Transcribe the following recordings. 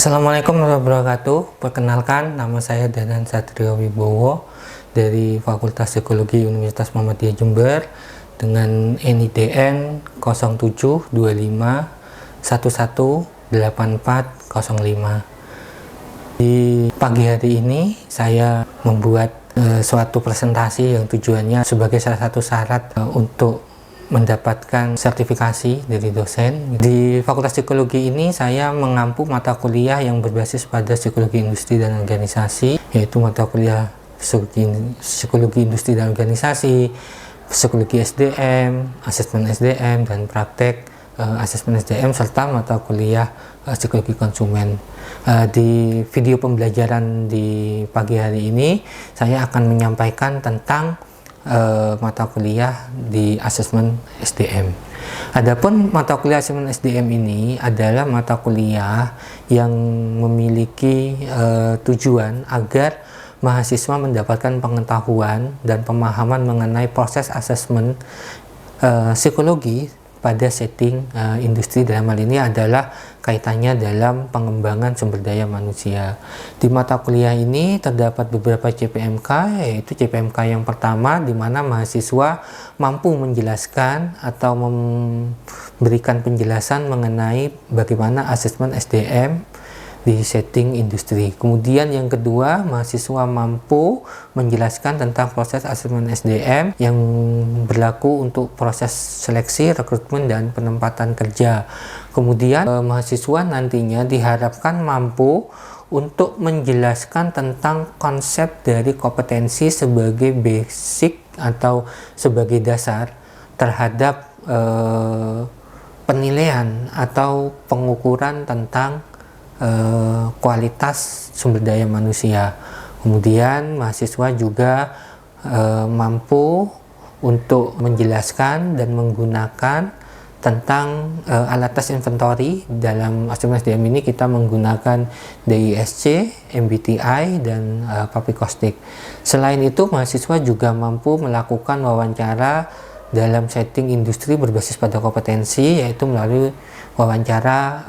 Assalamualaikum warahmatullahi wabarakatuh. Perkenalkan, nama saya Danan Satrio Wibowo dari Fakultas Psikologi Universitas Muhammadiyah Jember dengan NIDN 0725118405. Di pagi hari ini saya membuat suatu presentasi yang tujuannya sebagai salah satu syarat untuk mendapatkan sertifikasi dari dosen. Di Fakultas Psikologi ini saya mengampu mata kuliah yang berbasis pada psikologi industri dan organisasi, yaitu mata kuliah psikologi industri dan organisasi, psikologi SDM, asesmen SDM, dan praktek asesmen SDM, serta mata kuliah psikologi konsumen. Di video pembelajaran di pagi hari ini saya akan menyampaikan tentang mata kuliah di asesmen SDM. Adapun mata kuliah asesmen SDM ini adalah mata kuliah yang memiliki tujuan agar mahasiswa mendapatkan pengetahuan dan pemahaman mengenai proses asesmen psikologi pada setting industri. Dalam hal ini adalah kaitannya dalam pengembangan sumber daya manusia. Di mata kuliah ini terdapat beberapa CPMK, yaitu CPMK yang pertama di mana mahasiswa mampu menjelaskan atau memberikan penjelasan mengenai bagaimana asesmen SDM di setting industri. Kemudian yang kedua, mahasiswa mampu menjelaskan tentang proses asesmen SDM yang berlaku untuk proses seleksi, rekrutmen, dan penempatan kerja. Kemudian mahasiswa nantinya diharapkan mampu untuk menjelaskan tentang konsep dari kompetensi sebagai basic atau sebagai dasar terhadap penilaian atau pengukuran tentang kualitas sumber daya manusia. Kemudian mahasiswa juga mampu untuk menjelaskan dan menggunakan tentang alat tes inventory. Dalam asesmen SDM ini kita menggunakan DISC, MBTI, dan Papikostik. Selain itu, mahasiswa juga mampu melakukan wawancara dalam setting industri berbasis pada kompetensi, yaitu melalui wawancara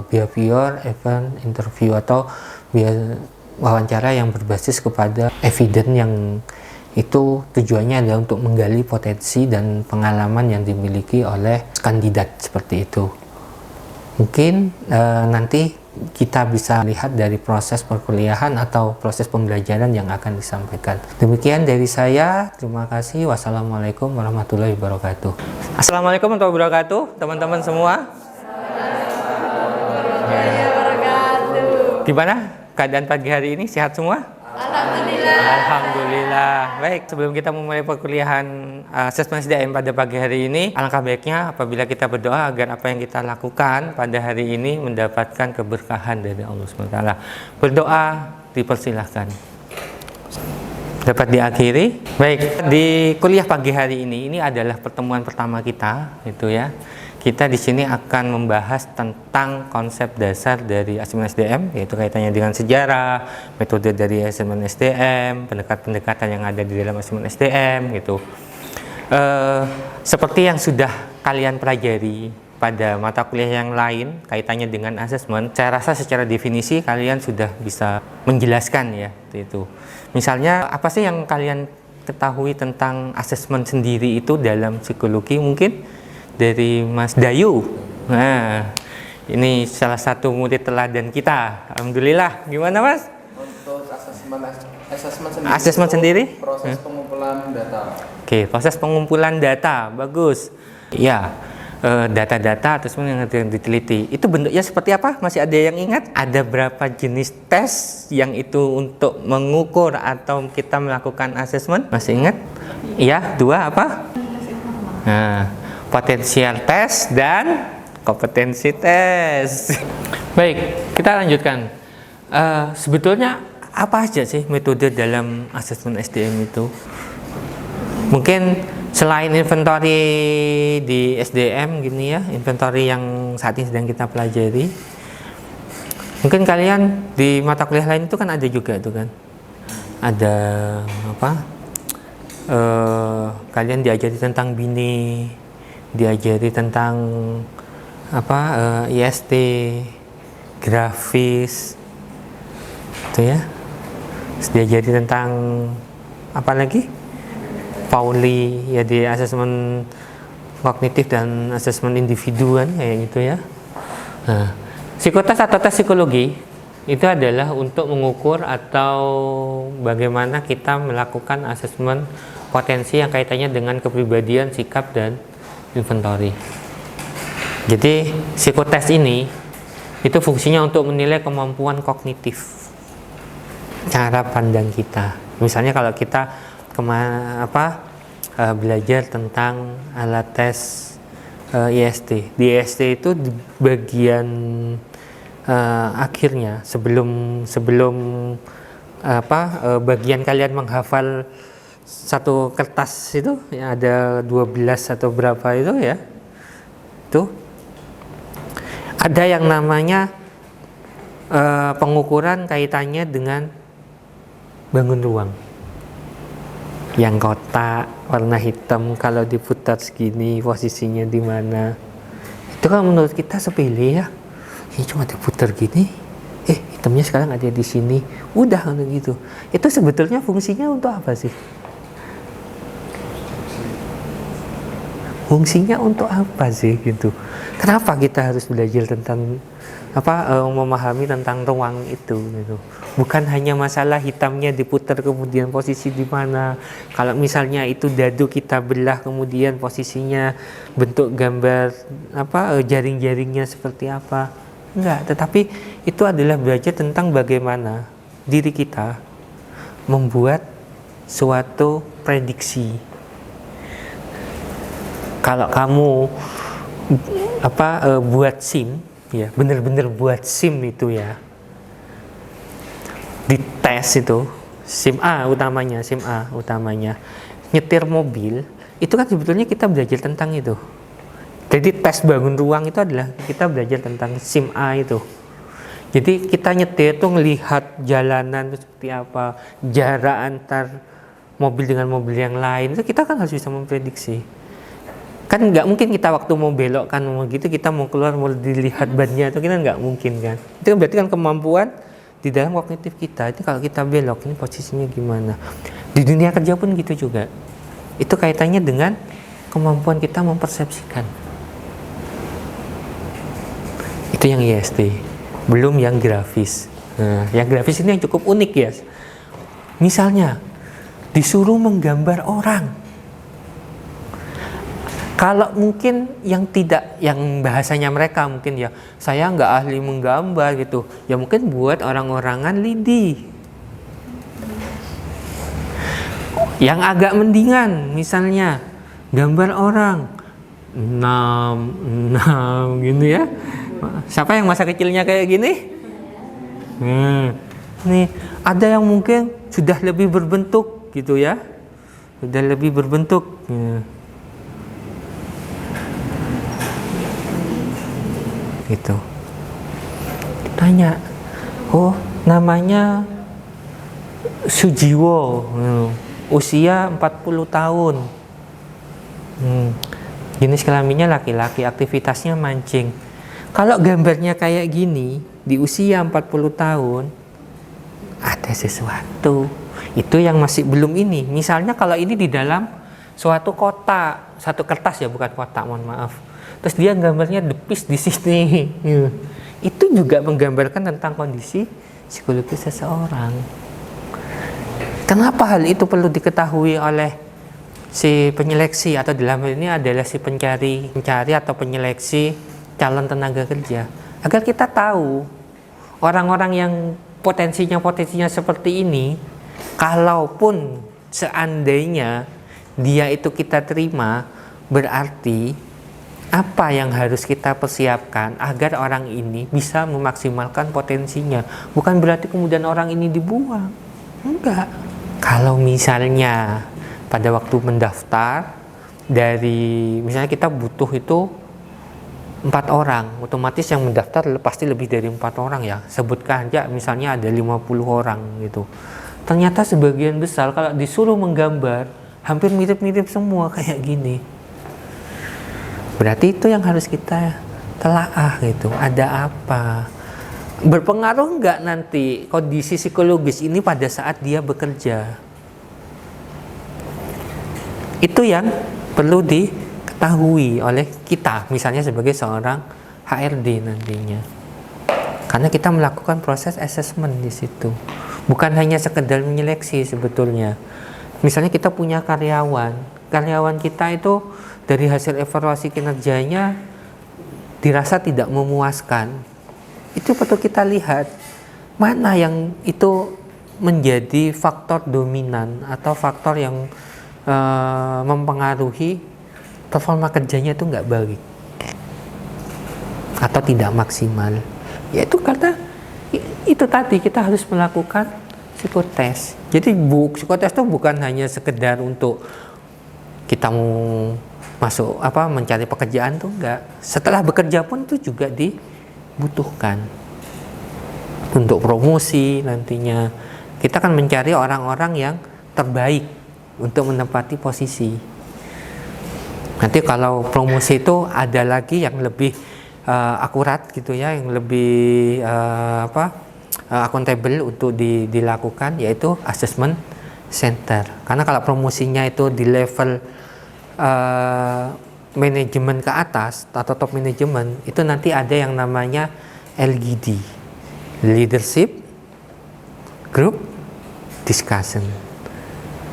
behavior event interview atau wawancara yang berbasis kepada evidence, yang itu tujuannya adalah untuk menggali potensi dan pengalaman yang dimiliki oleh kandidat seperti itu. Mungkin nanti kita bisa lihat dari proses perkuliahan atau proses pembelajaran yang akan disampaikan. Demikian dari saya, terima kasih. Wassalamualaikum warahmatullahi wabarakatuh. Assalamualaikum warahmatullahi wabarakatuh, teman-teman semua. Gimana keadaan pagi hari ini? Sehat semua? Alhamdulillah. Alhamdulillah. Baik, sebelum kita memulai perkuliahan asesmen SDM pada pagi hari ini, alangkah baiknya apabila kita berdoa agar apa yang kita lakukan pada hari ini mendapatkan keberkahan dari Allah SWT. Berdoa dipersilahkan. Dapat diakhiri. Baik, di kuliah pagi hari ini adalah pertemuan pertama kita, gitu ya. Kita di sini akan membahas tentang konsep dasar dari asesmen SDM, yaitu kaitannya dengan sejarah, metode dari asesmen SDM, pendekatan yang ada di dalam asesmen SDM, gitu. Seperti yang sudah kalian pelajari pada mata kuliah yang lain kaitannya dengan asesmen, saya rasa secara definisi kalian sudah bisa menjelaskan ya, itu. Misalnya apa sih yang kalian ketahui tentang asesmen sendiri itu dalam psikologi? Mungkin dari Mas Dayu. Nah, ini salah satu murid teladan kita. Alhamdulillah. Gimana, Mas? Untuk asesmen sendiri? Proses pengumpulan data. Oke, proses pengumpulan data. Bagus. Ya, data-data asesmen yang diteliti. Itu bentuknya seperti apa? Masih ada yang ingat? Ada berapa jenis tes yang itu untuk mengukur atau kita melakukan asesmen? Masih ingat? Iya, 2 apa? Nah, potensial tes dan kompetensi tes. Baik, kita lanjutkan. Sebetulnya apa aja sih metode dalam asesmen SDM itu? Mungkin selain inventory di SDM gini ya, inventory yang saat ini sedang kita pelajari, mungkin kalian di mata kuliah lain itu kan ada juga itu kan, ada apa? Kalian diajari tentang diajari tentang IST, grafis, itu ya. Terus diajari tentang apa lagi? Pauli, ya di asesmen kognitif dan asesmen individu kan kayak gitu ya. Nah, psikotes atau tes psikologi itu adalah untuk mengukur atau bagaimana kita melakukan asesmen potensi yang kaitannya dengan kepribadian, sikap, dan inventory. Jadi psikotes ini itu fungsinya untuk menilai kemampuan kognitif, cara pandang kita. Misalnya kalau kita belajar tentang alat tes IST. Di IST itu di bagian akhirnya sebelum bagian kalian menghafal satu kertas itu ya, ada 12 atau berapa itu ya. Itu ada yang namanya pengukuran kaitannya dengan bangun ruang. Yang kotak warna hitam kalau diputar segini posisinya di mana. Itu kan menurut kita sepele ya. Ini cuma diputar gini. Hitamnya sekarang ada di sini. Udah kan gitu. Itu sebetulnya fungsinya untuk apa sih? Fungsinya untuk apa sih gitu? Kenapa kita harus belajar tentang memahami tentang ruang itu gitu. Bukan hanya masalah hitamnya diputar kemudian posisi di mana. Kalau misalnya itu dadu kita belah kemudian posisinya bentuk gambar jaring-jaringnya seperti apa. Enggak, tetapi itu adalah belajar tentang bagaimana diri kita membuat suatu prediksi. Kalau kamu buat SIM ya, benar-benar buat SIM itu ya, di tes itu SIM A utamanya nyetir mobil itu kan sebetulnya kita belajar tentang itu. Jadi tes bangun ruang itu adalah kita belajar tentang SIM A itu. Jadi kita nyetir tuh ngelihat jalanan itu seperti apa, jarak antar mobil dengan mobil yang lain itu kita kan harus bisa memprediksi. Kan nggak mungkin kita waktu mau belok kan mau gitu kita mau keluar mau dilihat bannya itu kita nggak mungkin kan. Itu berarti kan kemampuan di dalam kognitif kita. Itu kalau kita belok ini posisinya gimana. Di dunia kerja pun gitu juga. Itu kaitannya dengan kemampuan kita mempersepsikan. Itu yang IST. Belum yang grafis. Nah, yang grafis ini yang cukup unik ya. Misalnya disuruh menggambar orang. Kalau mungkin yang bahasanya mereka mungkin ya, saya nggak ahli menggambar gitu. Ya mungkin buat orang-orangan lidi. Yang agak mendingan, misalnya gambar orang 6 gitu ya. Siapa yang masa kecilnya kayak gini? Nih ada yang mungkin sudah lebih berbentuk gitu ya, sudah lebih berbentuk. Gitu. Tanya, namanya Sujiwo, usia 40 tahun. Jenis kelaminnya laki-laki, aktivitasnya mancing. Kalau gambarnya kayak gini, di usia 40 tahun, ada sesuatu. Itu yang masih belum ini. Misalnya kalau ini di dalam suatu kotak, satu kertas ya, bukan kotak, mohon maaf. Terus dia gambarnya depis di sini. Itu juga menggambarkan tentang kondisi psikologis seseorang. Kenapa hal itu perlu diketahui oleh si penyeleksi atau dalam hal ini adalah si pencari atau penyeleksi calon tenaga kerja, agar kita tahu orang-orang yang potensinya seperti ini, kalaupun seandainya dia itu kita terima, berarti apa yang harus kita persiapkan agar orang ini bisa memaksimalkan potensinya. Bukan berarti kemudian orang ini dibuang. Enggak. Kalau misalnya pada waktu mendaftar dari misalnya kita butuh itu 4 orang, otomatis yang mendaftar pasti lebih dari 4 orang ya. Sebutkan aja misalnya ada 50 orang gitu. Ternyata sebagian besar kalau disuruh menggambar hampir mirip-mirip semua kayak gini. Berarti itu yang harus kita telaah gitu. Ada apa? Berpengaruh nggak nanti kondisi psikologis ini pada saat dia bekerja? Itu yang perlu diketahui oleh kita, misalnya sebagai seorang HRD nantinya. Karena kita melakukan proses assessment di situ. Bukan hanya sekedar menyeleksi sebetulnya. Misalnya kita punya karyawan kita itu dari hasil evaluasi kinerjanya dirasa tidak memuaskan. Itu perlu kita lihat mana yang itu menjadi faktor dominan atau faktor yang mempengaruhi performa kerjanya itu nggak baik atau tidak maksimal. Yaitu karena itu tadi kita harus melakukan psikotes. Jadi psikotes itu bukan hanya sekedar untuk kita mau masuk mencari pekerjaan tuh enggak. Setelah bekerja pun itu juga dibutuhkan untuk promosi nantinya. Kita akan mencari orang-orang yang terbaik untuk menempati posisi. Nanti kalau promosi itu ada lagi yang lebih akurat gitu ya, yang lebih akuntabel untuk dilakukan, yaitu assessment center. Karena kalau promosinya itu di level manajemen ke atas atau top manajemen, itu nanti ada yang namanya LGD, leadership group discussion.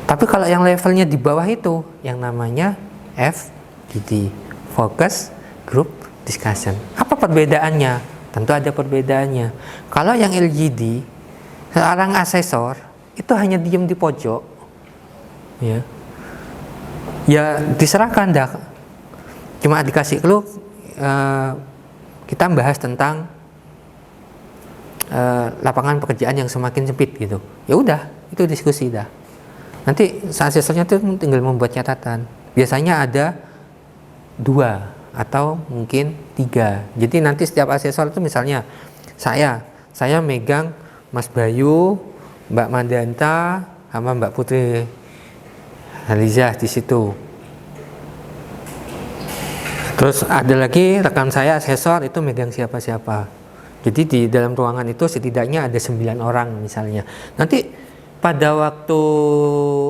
Tapi kalau yang levelnya di bawah itu yang namanya FGD, focus group discussion. Apa perbedaannya? Tentu ada perbedaannya. Kalau yang LGD, seorang asesor itu hanya diam di pojok, ya diserahkan dah. Cuma dikasih clue, kita bahas tentang lapangan pekerjaan yang semakin sempit gitu. Ya udah, itu diskusi dah. Nanti asesornya tuh tinggal membuat catatan. Biasanya ada 2 atau mungkin 3. Jadi nanti setiap asesor itu misalnya saya megang Mas Bayu, Mbak Mandanta, sama Mbak Putri Halizah di situ. Terus ada lagi rekan saya asesor itu megang siapa-siapa. Jadi di dalam ruangan itu setidaknya ada 9 orang misalnya. Nanti pada waktu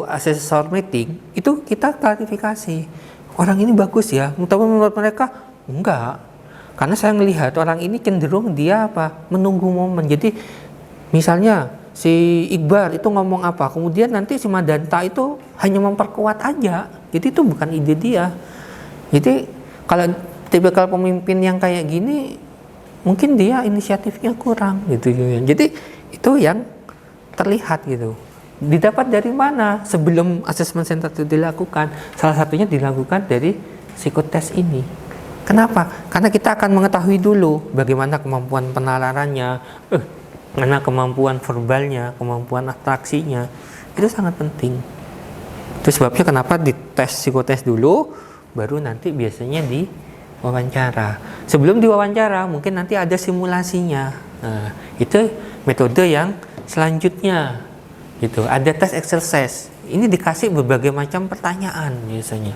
asesor meeting itu kita klarifikasi. Orang ini bagus ya, tapi menurut mereka enggak. Karena saya melihat orang ini cenderung dia menunggu momen. Jadi misalnya si Iqbal itu ngomong apa, kemudian nanti si Mandanta itu hanya memperkuat aja. Jadi itu bukan ide dia. Jadi kalau tipikal pemimpin yang kayak gini, mungkin dia inisiatifnya kurang gitu. Jadi itu yang terlihat gitu. Didapat dari mana sebelum assessment center itu dilakukan? Salah satunya dilakukan dari psikotes ini. Kenapa? Karena kita akan mengetahui dulu bagaimana kemampuan penalarannya, mana kemampuan verbalnya, kemampuan atraksinya. Itu sangat penting. Itu sebabnya kenapa dites psikotes dulu, baru nanti biasanya diwawancara. Sebelum diwawancara mungkin nanti ada simulasinya. Nah, itu metode yang selanjutnya. Gitu. Ada tes exercise. Ini dikasih berbagai macam pertanyaan biasanya.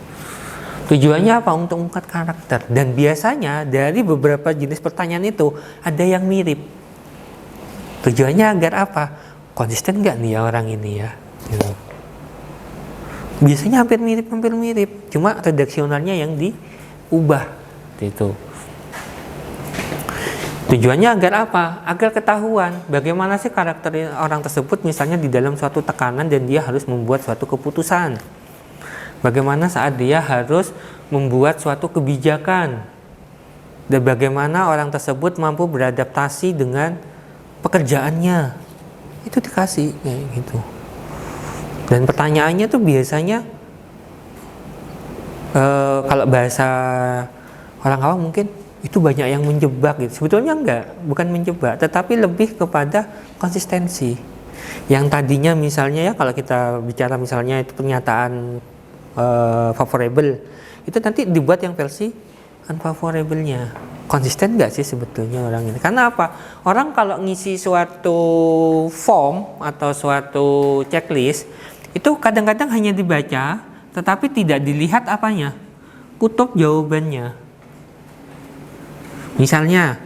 Tujuannya apa? Untuk mengungkap karakter. Dan biasanya dari beberapa jenis pertanyaan itu ada yang mirip. Tujuannya agar apa? Konsisten nggak nih ya orang ini ya? Gitu. Biasanya hampir mirip. Cuma redaksionalnya yang diubah. Gitu. Tujuannya agar apa? Agar ketahuan bagaimana sih karakter orang tersebut misalnya di dalam suatu tekanan dan dia harus membuat suatu keputusan. Bagaimana saat dia harus membuat suatu kebijakan. Dan bagaimana orang tersebut mampu beradaptasi dengan pekerjaannya. Itu dikasih kayak gitu. Dan pertanyaannya tuh biasanya kalau bahasa orang awam mungkin itu banyak yang menjebak gitu. Sebetulnya bukan menjebak, tetapi lebih kepada konsistensi. Yang tadinya misalnya ya kalau kita bicara misalnya itu pernyataan favorable, itu nanti dibuat yang versi unfavorable-nya. Konsisten nggak sih sebetulnya orang ini? Karena apa? Orang kalau ngisi suatu form atau suatu checklist itu kadang-kadang hanya dibaca, tetapi tidak dilihat apanya, kutub jawabannya. Misalnya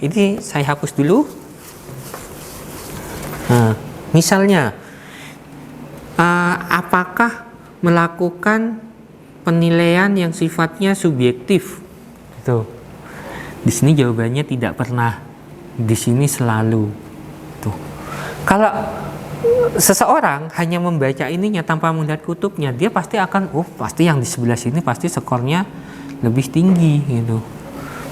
Ini saya hapus dulu. Nah, misalnya, apakah melakukan penilaian yang sifatnya subjektif? Gitu. Di sini jawabannya tidak pernah. Di sini selalu. Tuh. Kalau seseorang hanya membaca ininya tanpa melihat kutubnya, dia pasti akan, pasti yang di sebelah sini pasti skornya lebih tinggi gitu.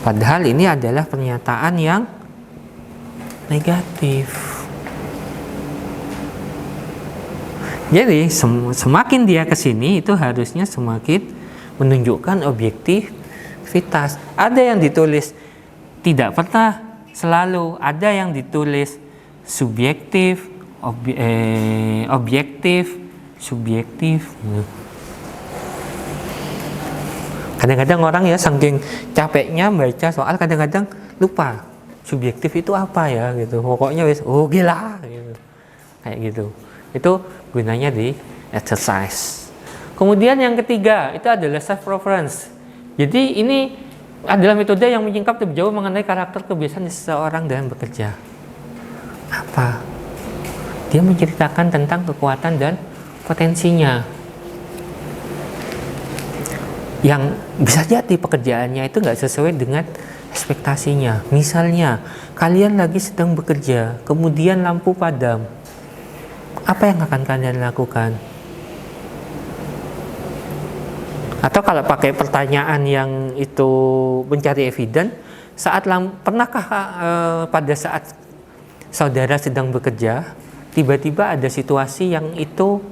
Padahal ini adalah pernyataan yang negatif. Jadi semakin dia ke sini itu harusnya semakin menunjukkan objektivitas. Ada yang ditulis tidak pernah, selalu. Ada yang ditulis subjektif, objektif, subjektif. Kadang-kadang orang ya saking capeknya baca soal kadang-kadang lupa subjektif itu apa ya gitu. Pokoknya wis gila gitu. Kayak gitu. Itu gunanya di exercise. Kemudian yang ketiga itu adalah self preference. Jadi ini adalah metode yang menyingkap lebih jauh mengenai karakter kebiasaan seseorang dalam bekerja. Apa? Dia menceritakan tentang kekuatan dan potensinya. Yang bisa jadi pekerjaannya itu nggak sesuai dengan ekspektasinya. Misalnya, kalian lagi sedang bekerja, kemudian lampu padam. Apa yang akan kalian lakukan? Atau kalau pakai pertanyaan yang itu mencari evidence, pernahkah pada saat saudara sedang bekerja, tiba-tiba ada situasi yang itu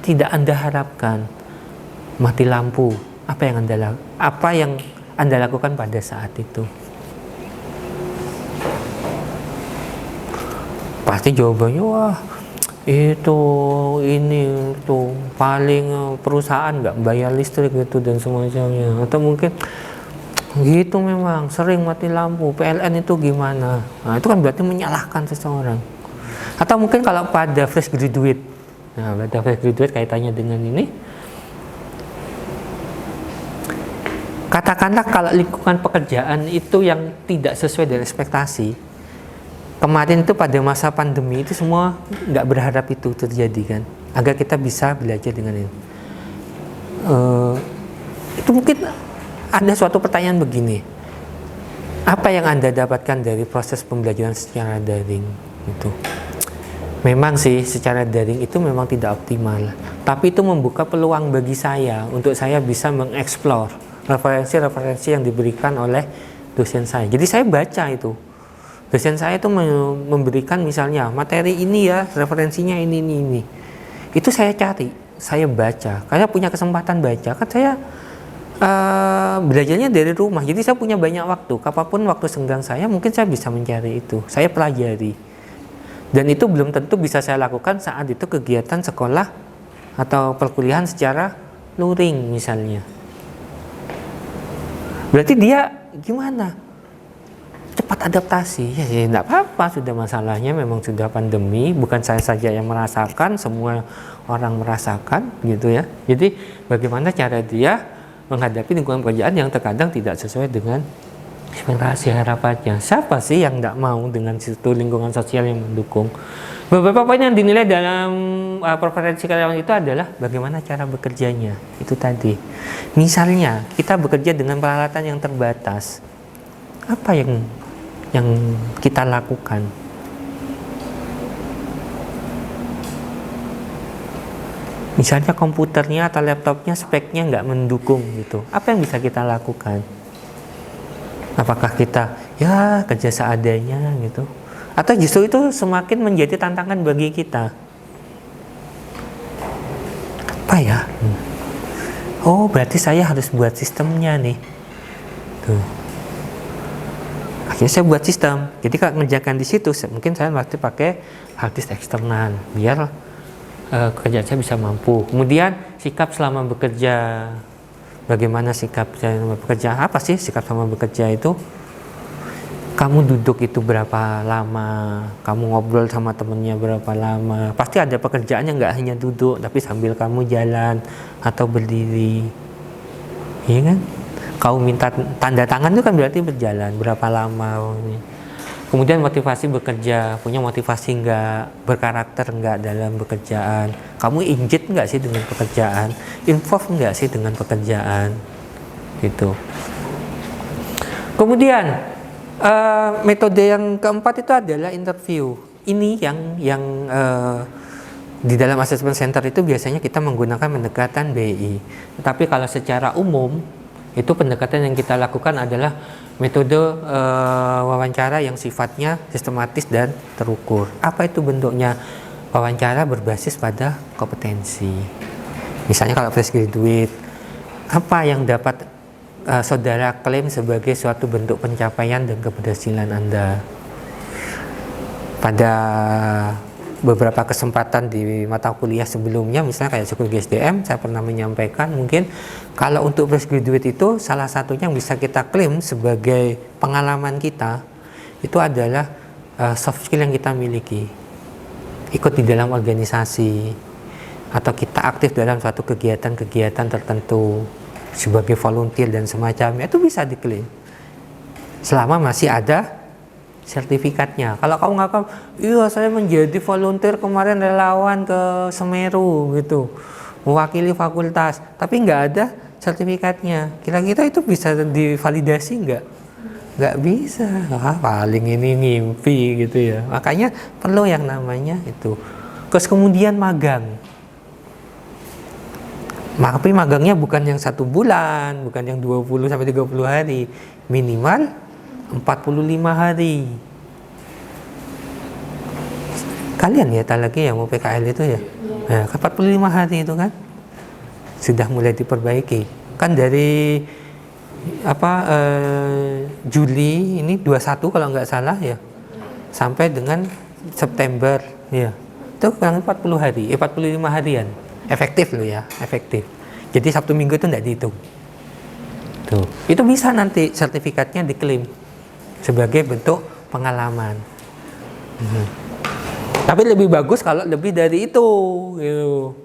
tidak Anda harapkan, mati lampu? Apa yang Anda lakukan pada saat itu? Pasti jawabannya itu paling perusahaan nggak bayar listrik gitu dan semacamnya. Atau mungkin gitu memang sering mati lampu, PLN itu gimana? Nah itu kan berarti menyalahkan seseorang. Atau mungkin kalau pada fresh graduate, pada fresh graduate kaitannya dengan ini, katakanlah kalau lingkungan pekerjaan itu yang tidak sesuai dengan ekspektasi. Kemarin itu pada masa pandemi itu semua nggak berharap itu terjadi kan, agar kita bisa belajar dengan ini. Itu mungkin ada suatu pertanyaan begini, apa yang Anda dapatkan dari proses pembelajaran secara daring itu? Memang sih secara daring itu memang tidak optimal, tapi itu membuka peluang bagi saya untuk saya bisa mengeksplor referensi-referensi yang diberikan oleh dosen saya. Jadi saya baca itu. Dosen saya itu memberikan misalnya materi ini ya, referensinya ini. Itu saya cari, saya baca. Karena punya kesempatan baca, kan saya belajarnya dari rumah. Jadi saya punya banyak waktu. Kapanpun waktu senggang saya, mungkin saya bisa mencari itu. Saya pelajari. Dan itu belum tentu bisa saya lakukan saat itu kegiatan sekolah atau perkuliahan secara luring misalnya. Berarti dia gimana? Cepat adaptasi, ya tidak apa-apa, sudah masalahnya memang sudah pandemi, bukan saya saja yang merasakan, semua orang merasakan gitu ya. Jadi bagaimana cara dia menghadapi lingkungan pekerjaan yang terkadang tidak sesuai dengan ekspektasi harapannya. Siapa sih yang tidak mau dengan situ lingkungan sosial yang mendukung? Beberapa poin yang dinilai dalam preferensi karyawan itu adalah bagaimana cara bekerjanya. Itu tadi. Misalnya kita bekerja dengan peralatan yang terbatas. Apa yang kita lakukan? Misalnya komputernya atau laptopnya speknya nggak mendukung gitu. Apa yang bisa kita lakukan? Apakah kita ya kerja seadanya gitu? Atau justru itu semakin menjadi tantangan bagi kita? Apa ya? Oh berarti saya harus buat sistemnya nih. Tuh. Akhirnya saya buat sistem. Jadi kalau mengerjakan di situ, mungkin saya pasti pakai hard disk eksternal biar kerjaan saya bisa mampu. Kemudian sikap selama bekerja. Bagaimana sikap selama bekerja? Apa sih sikap selama bekerja itu? Kamu duduk itu berapa lama? Kamu ngobrol sama temennya berapa lama? Pasti ada pekerjaan yang nggak hanya duduk, tapi sambil kamu jalan atau berdiri. Iya kan? Kau minta tanda tangan itu kan berarti berjalan berapa lama. Kemudian motivasi bekerja, punya motivasi nggak, berkarakter nggak dalam pekerjaan. Kamu injit nggak sih dengan pekerjaan? Involve nggak sih dengan pekerjaan? Gitu. Kemudian metode yang keempat itu adalah interview. Ini yang di dalam assessment center itu biasanya kita menggunakan pendekatan BI. Tetapi kalau secara umum itu pendekatan yang kita lakukan adalah metode wawancara yang sifatnya sistematis dan terukur. Apa itu bentuknya? Wawancara berbasis pada kompetensi. Misalnya kalau fresh graduate, apa yang dapat saudara klaim sebagai suatu bentuk pencapaian dan keberhasilan Anda? Pada beberapa kesempatan di mata kuliah sebelumnya, misalnya kayak psikologi SDM, saya pernah menyampaikan mungkin kalau untuk fresh graduate itu salah satunya yang bisa kita klaim sebagai pengalaman kita itu adalah soft skill yang kita miliki, ikut di dalam organisasi atau kita aktif dalam suatu kegiatan-kegiatan tertentu sebagai volunteer dan semacamnya, itu bisa diklaim selama masih ada sertifikatnya. Kalau kamu ngaku, iya saya menjadi volunteer kemarin relawan ke Semeru gitu, mewakili fakultas, tapi nggak ada sertifikatnya, kira-kira itu bisa divalidasi nggak? Nggak bisa. Paling ini mimpi gitu ya. Makanya perlu yang namanya itu. Terus kemudian magang. Tapi magangnya bukan yang 1 bulan, bukan yang 20 sampai 30 hari, minimal 45 hari. Kalian ya tak lagi yang mau PKL itu ya? Nah, 45 hari itu kan sudah mulai diperbaiki. Kan dari Juli ini 21 kalau nggak salah ya, sampai dengan September ya. Itu kurang 40 hari, 45 harian. Efektif loh ya, efektif. Jadi Sabtu Minggu itu nggak dihitung. Tuh, itu bisa nanti sertifikatnya diklaim sebagai bentuk pengalaman. Tapi lebih bagus kalau lebih dari itu, gitu.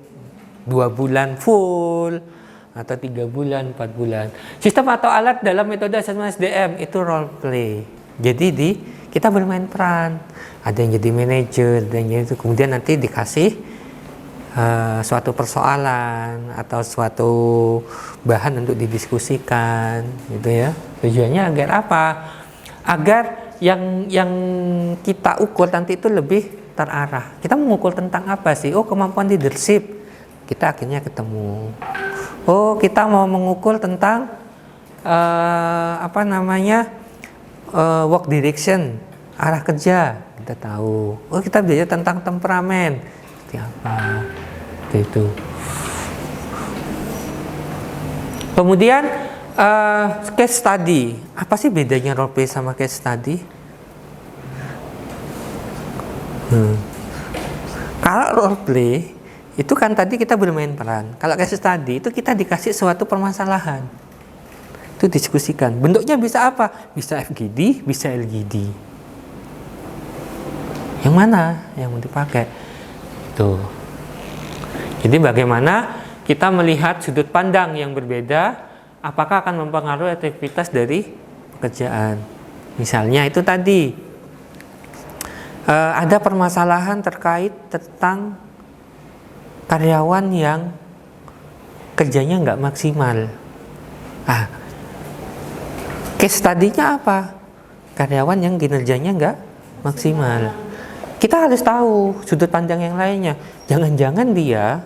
2 bulan full atau 3 bulan, 4 bulan. Sistem atau alat dalam metode asesmen SDM itu role play. Jadi kita bermain peran. Ada yang jadi manajer, ada yang itu, kemudian nanti dikasih suatu persoalan atau suatu bahan untuk didiskusikan, gitu ya. Tujuannya agar apa? Agar yang kita ukur nanti itu lebih terarah. Kita mengukur tentang apa sih? Oh, kemampuan leadership. Kita akhirnya ketemu. Oh, kita mau mengukur tentang work direction, arah kerja. Kita tahu. Oh, kita belajar tentang temperamen. Seperti apa? Itu. Kemudian case study. Apa sih bedanya role play sama case study? Kalau role play itu kan tadi kita bermain peran. Kalau case study itu kita dikasih suatu permasalahan, itu diskusikan. Bentuknya bisa apa? Bisa FGD, bisa LGD. Yang mana yang mau dipakai? Tuh. Jadi bagaimana kita melihat sudut pandang yang berbeda, apakah akan mempengaruhi aktivitas dari pekerjaan. Misalnya itu tadi, ada permasalahan terkait tentang karyawan yang kerjanya nggak maksimal. Case study-nya apa? Karyawan yang kinerjanya nggak maksimal. Kita harus tahu sudut pandang yang lainnya. Jangan-jangan dia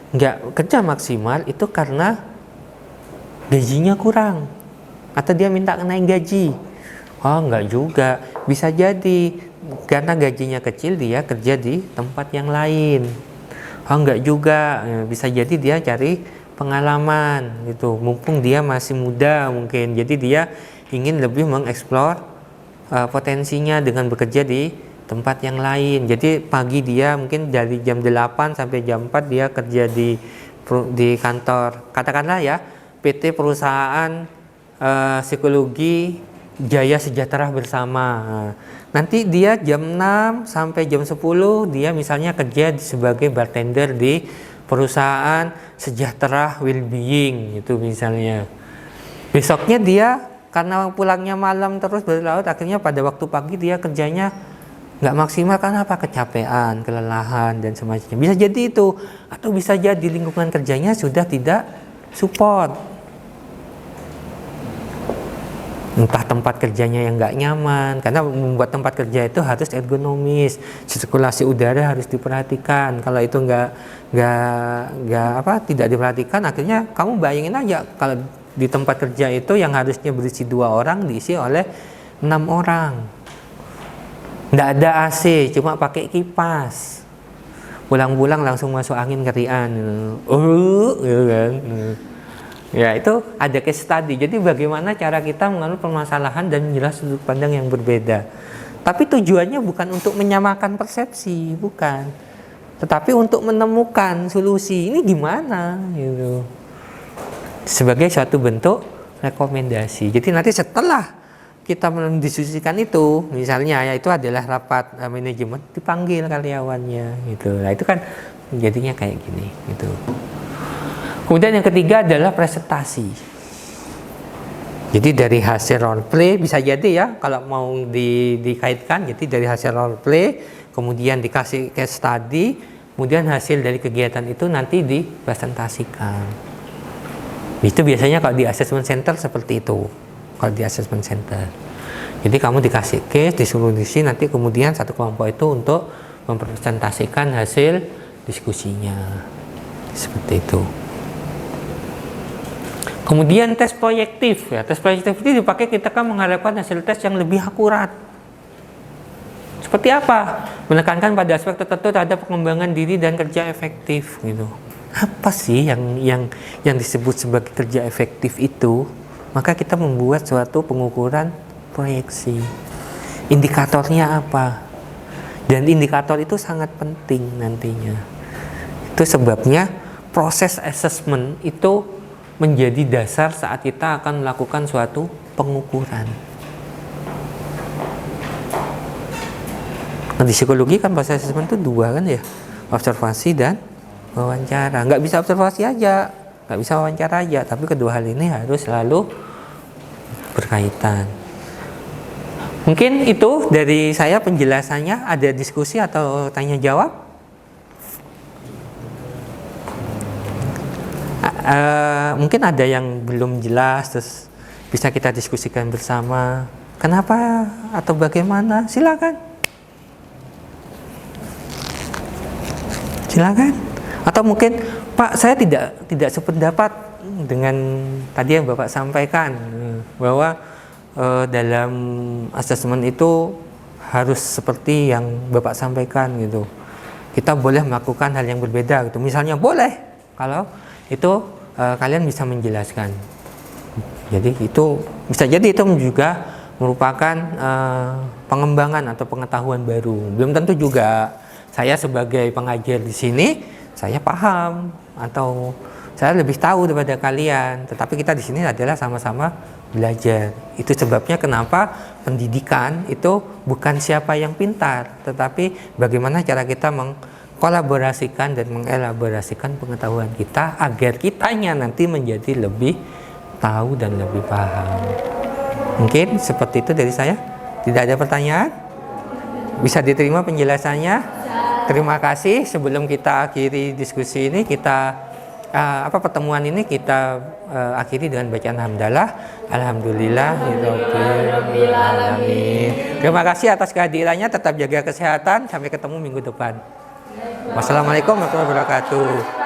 nggak kerja maksimal itu karena gajinya kurang, atau dia minta naik gaji. Oh, nggak juga. Bisa jadi karena gajinya kecil dia kerja di tempat yang lain. Oh, nggak juga. Bisa jadi dia cari pengalaman gitu. Mumpung dia masih muda mungkin. Jadi dia ingin lebih mengeksplor potensinya dengan bekerja di tempat yang lain. Jadi pagi dia mungkin dari jam 8 sampai jam 4 dia kerja di kantor. Katakanlah ya, PT perusahaan psikologi Jaya Sejahtera Bersama. Nanti dia jam 6 sampai jam 10 dia misalnya kerja sebagai bartender di perusahaan Sejahtera Wellbeing itu misalnya. Besoknya dia karena pulangnya malam terus berlarut, akhirnya pada waktu pagi dia kerjanya nggak maksimal karena apa? Kecapean, kelelahan dan semacamnya. Bisa jadi itu, atau bisa jadi lingkungan kerjanya sudah tidak support. Entah tempat kerjanya yang nggak nyaman, karena membuat tempat kerja itu harus ergonomis, sirkulasi udara harus diperhatikan. Kalau itu tidak diperhatikan, akhirnya kamu bayangin aja kalau di tempat kerja itu yang harusnya berisi 2 orang diisi oleh 6 orang. Nggak ada AC, cuma pakai kipas. Pulang-pulang langsung masuk angin ngerian. Gitu kan. Ya, itu ada case study. Jadi bagaimana cara kita mengenal permasalahan dan menjelaskan sudut pandang yang berbeda. Tapi tujuannya bukan untuk menyamakan persepsi, bukan. Tetapi untuk menemukan solusi. Ini gimana gitu. Sebagai suatu bentuk rekomendasi. Jadi nanti setelah kita mendiskusikan itu, misalnya ya itu adalah rapat manajemen, dipanggil karyawannya gitu. Nah, itu kan jadinya kayak gini gitu. Kemudian yang ketiga adalah presentasi. Jadi dari hasil role play bisa jadi ya kalau mau dikaitkan, jadi dari hasil role play kemudian dikasih case study, kemudian hasil dari kegiatan itu nanti dipresentasikan. Itu biasanya kalau di assessment center seperti itu. Kalau di assessment center. Jadi kamu dikasih case, disuruh diisi, nanti kemudian satu kelompok itu untuk mempresentasikan hasil diskusinya. Seperti itu. Kemudian tes proyektif, ya tes proyektif itu dipakai kita kan mengharapkan hasil tes yang lebih akurat. Seperti apa? Menekankan pada aspek tertentu terhadap pengembangan diri dan kerja efektif, gitu. Apa sih yang disebut sebagai kerja efektif itu? Maka kita membuat suatu pengukuran proyeksi. Indikatornya apa? Dan indikator itu sangat penting nantinya. Itu sebabnya proses assessment itu menjadi dasar saat kita akan melakukan suatu pengukuran. Nah, di psikologi kan proses assessment itu 2 kan ya, observasi dan wawancara. Nggak bisa observasi aja, nggak bisa wawancara aja, tapi kedua hal ini harus selalu berkaitan. Mungkin itu dari saya penjelasannya. Ada diskusi atau tanya jawab? Mungkin ada yang belum jelas, terus bisa kita diskusikan bersama. Kenapa atau bagaimana? Silakan. Atau mungkin Pak, saya tidak sependapat dengan tadi yang Bapak sampaikan bahwa dalam asesmen itu harus seperti yang Bapak sampaikan gitu. Kita boleh melakukan hal yang berbeda gitu. Misalnya boleh kalau itu kalian bisa menjelaskan. Jadi itu bisa jadi itu juga merupakan pengembangan atau pengetahuan baru. Belum tentu juga saya sebagai pengajar di sini saya paham atau saya lebih tahu daripada kalian. Tetapi kita di sini adalah sama-sama belajar. Itu sebabnya kenapa pendidikan itu bukan siapa yang pintar, tetapi bagaimana cara kita kolaborasikan dan mengelaborasikan pengetahuan kita agar kitanya nanti menjadi lebih tahu dan lebih paham. Mungkin seperti itu dari saya. Tidak ada pertanyaan? Bisa diterima penjelasannya? Terima kasih. Sebelum kita akhiri diskusi ini, pertemuan ini kita akhiri dengan bacaan hamdalah. Alhamdulillahirabbil alamin. Terima kasih atas kehadirannya. Tetap jaga kesehatan. Sampai ketemu minggu depan. Wassalamualaikum warahmatullahi wabarakatuh.